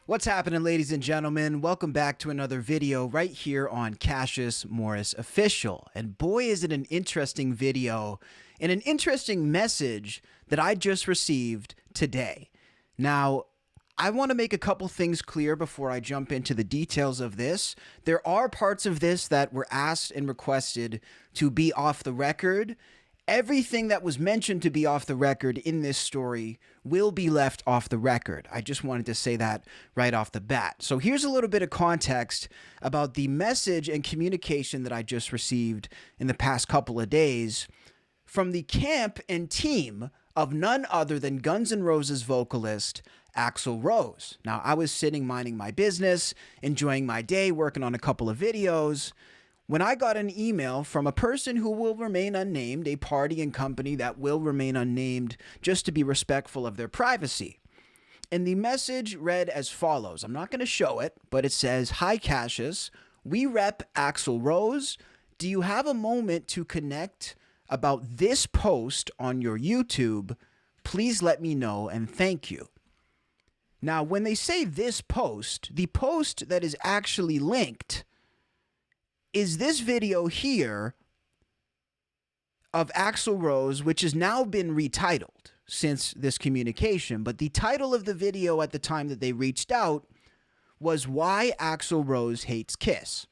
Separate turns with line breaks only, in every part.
What's happening, ladies and gentlemen? Welcome back to another video right here on Cassius Morris Official. And boy, is it an interesting video and an interesting message that I just received today. Now, I want to make a couple things clear before I jump into the details of this. There are parts of this that were asked and requested to be off the record. Everything that was mentioned to be off the record in this story will be left off the record. I just wanted to say that right off the bat. So here's a little bit of context about the message and communication that I just received in the past couple of days from the camp and team of none other than Guns N' Roses vocalist Axl Rose. Now, I was sitting minding my business, enjoying my day, working on a couple of videos, when I got an email from a person who will remain unnamed, a party and company that will remain unnamed just to be respectful of their privacy. And the message read as follows. I'm not going to show it, but it says, "Hi Cassius, we rep Axl Rose. Do you have a moment to connect about this post on your YouTube? Please let me know and thank you." Now, when they say this post, the post that is actually linked is this video here of Axl Rose, which has now been retitled since this communication. But the title of the video at the time that they reached out was "Why Axl Rose Hates Kiss."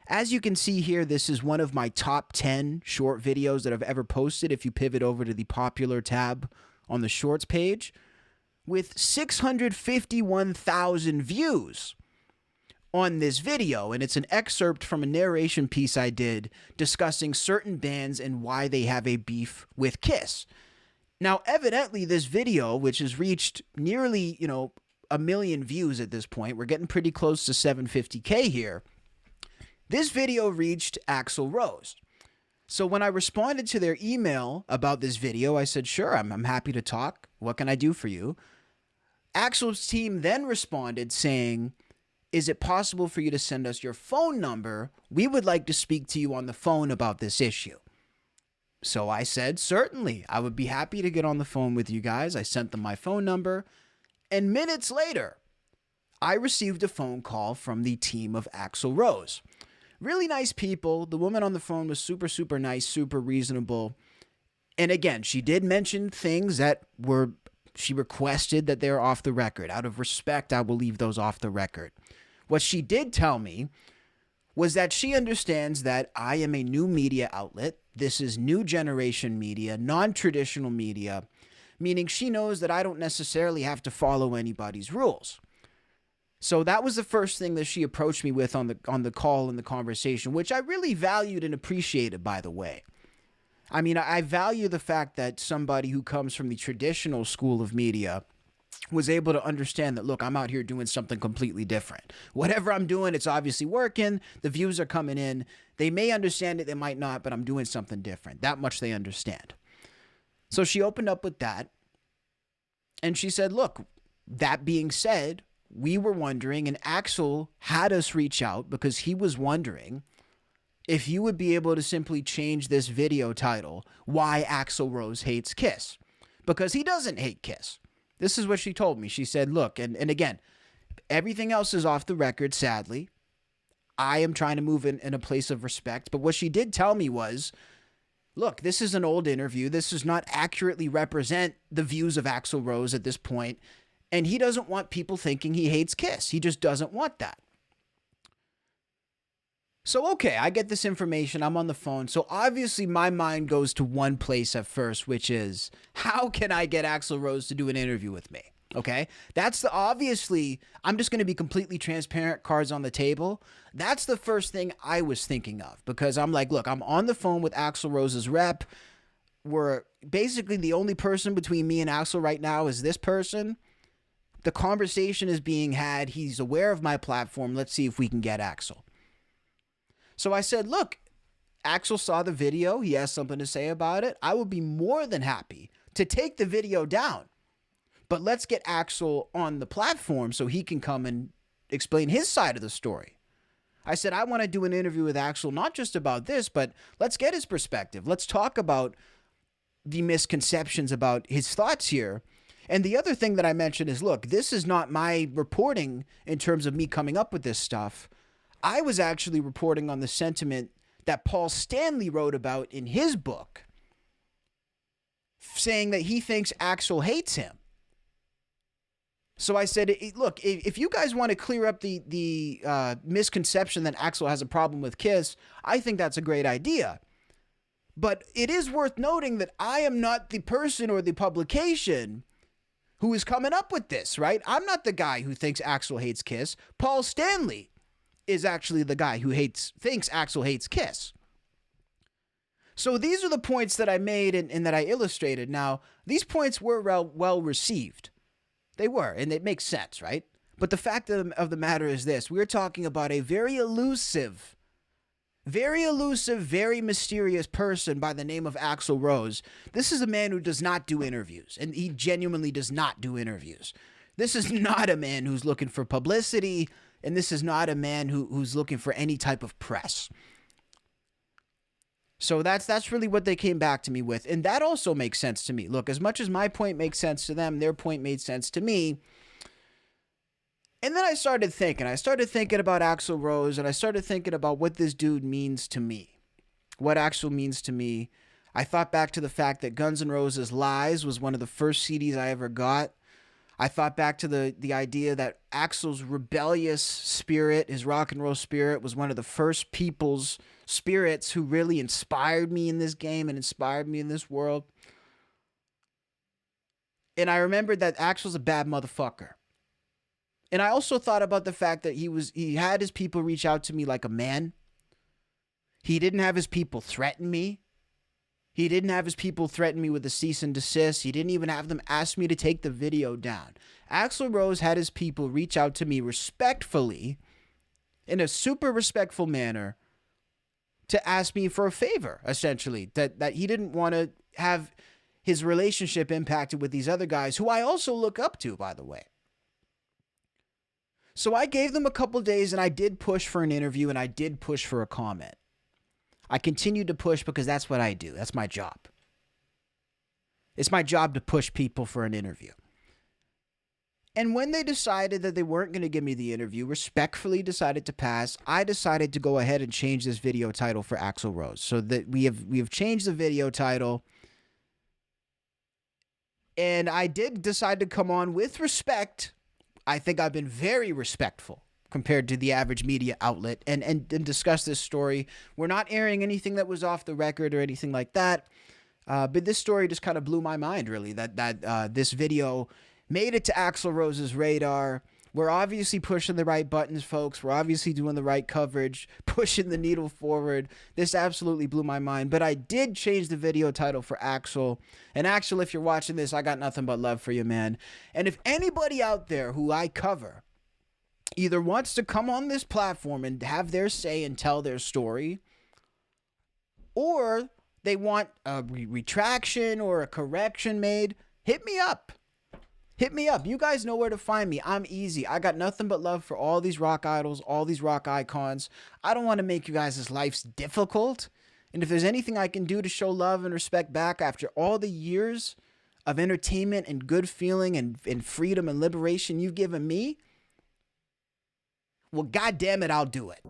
As you can see here, this is one of my top 10 short videos that I've ever posted if you pivot over to the popular tab on the shorts page, with 651,000 views on this video, and it's an excerpt from a narration piece I did discussing certain bands and why they have a beef with Kiss. Now, evidently, this video, which has reached nearly, 1 million views at this point, we're getting pretty close to 750K here. This video reached Axl Rose. So when I responded to their email about this video, I said, sure, I'm happy to talk. What can I do for you? Axl's team then responded saying, "Is it possible for you to send us your phone number? We would like to speak to you on the phone about this issue." So I said, certainly, I would be happy to get on the phone with you guys. I sent them my phone number, and minutes later, I received a phone call from the team of Axl Rose. Really nice people. The woman on the phone was super, super nice, super reasonable. And again, she did mention things that she requested that they're off the record. Out of respect, I will leave those off the record. What she did tell me was that she understands that I am a new media outlet. This is new generation media, non-traditional media, meaning she knows that I don't necessarily have to follow anybody's rules. So that was the first thing that she approached me with on the call and the conversation, which I really valued and appreciated, by the way. I mean, I value the fact that somebody who comes from the traditional school of media was able to understand that, look, I'm out here doing something completely different. Whatever I'm doing, it's obviously working. The views are coming in. They may understand it, they might not, but I'm doing something different. That much they understand. So she opened up with that. And she said, look, that being said, we were wondering, and Axl had us reach out because he was wondering if you would be able to simply change this video title, "Why Axl Rose Hates Kiss," because he doesn't hate Kiss. This is what she told me. She said, look, and again, everything else is off the record, sadly. I am trying to move in a place of respect. But what she did tell me was, look, this is an old interview. This does not accurately represent the views of Axl Rose at this point. And he doesn't want people thinking he hates Kiss. He just doesn't want that. So, okay, I get this information. I'm on the phone. So obviously my mind goes to one place at first, which is, how can I get Axl Rose to do an interview with me? Okay, that's obviously, I'm just going to be completely transparent, cards on the table. That's the first thing I was thinking of, because I'm like, look, I'm on the phone with Axl Rose's rep. We're basically the only person between me and Axl right now is this person. The conversation is being had. He's aware of my platform. Let's see if we can get Axl. So I said, look, Axl saw the video. He has something to say about it. I would be more than happy to take the video down. But let's get Axl on the platform so he can come and explain his side of the story. I said, I want to do an interview with Axl, not just about this, but let's get his perspective. Let's talk about the misconceptions about his thoughts here. And the other thing that I mentioned is, look, this is not my reporting in terms of me coming up with this stuff. I was actually reporting on the sentiment that Paul Stanley wrote about in his book, saying that he thinks Axl hates him. So I said, look, if you guys want to clear up the misconception that Axl has a problem with Kiss, I think that's a great idea. But it is worth noting that I am not the person or the publication who is coming up with this, right? I'm not the guy who thinks Axl hates Kiss. Paul Stanley is actually the guy who thinks Axl hates Kiss. So these are the points that I made and that I illustrated. Now, these points were well received. They were, and it makes sense, right? But the fact of the matter is this. We're talking about a very elusive, very mysterious person by the name of Axl Rose. This is a man who does not do interviews, and he genuinely does not do interviews. This is not a man who's looking for publicity, and this is not a man who's looking for any type of press. So that's really what they came back to me with, and that also makes sense to me. Look, as much as my point makes sense to them, their point made sense to me. And then I started thinking about Axl Rose, and I started thinking about what this dude means to me, what Axl means to me. I thought back to the fact that Guns N' Roses' Lies was one of the first CDs I ever got. I thought back to the idea that Axl's rebellious spirit, his rock and roll spirit, was one of the first people's spirits who really inspired me in this game and inspired me in this world. And I remembered that Axl's a bad motherfucker. And I also thought about the fact that he had his people reach out to me like a man. He didn't have his people threaten me. He didn't have his people threaten me with a cease and desist. He didn't even have them ask me to take the video down. Axl Rose had his people reach out to me respectfully, in a super respectful manner, to ask me for a favor, essentially. That he didn't want to have his relationship impacted with these other guys, who I also look up to, by the way. So I gave them a couple days, and I did push for an interview, and I did push for a comment. I continued to push because that's what I do. That's my job. It's my job to push people for an interview. And when they decided that they weren't going to give me the interview, respectfully decided to pass, I decided to go ahead and change this video title for Axl Rose. So that we have changed the video title. And I did decide to come on with respect. I think I've been very respectful compared to the average media outlet and discuss this story. We're not airing anything that was off the record or anything like that. But this story just kind of blew my mind, really, that this video made it to Axl Rose's radar. We're obviously pushing the right buttons, folks. We're obviously doing the right coverage, pushing the needle forward. This absolutely blew my mind. But I did change the video title for Axl. And Axl, if you're watching this, I got nothing but love for you, man. And if anybody out there who I cover either wants to come on this platform and have their say and tell their story, or they want a retraction or a correction made, hit me up. Hit me up. You guys know where to find me. I'm easy. I got nothing but love for all these rock idols, all these rock icons. I don't want to make you guys' lives difficult. And if there's anything I can do to show love and respect back after all the years of entertainment and good feeling and freedom and liberation you've given me, well, goddamn it, I'll do it.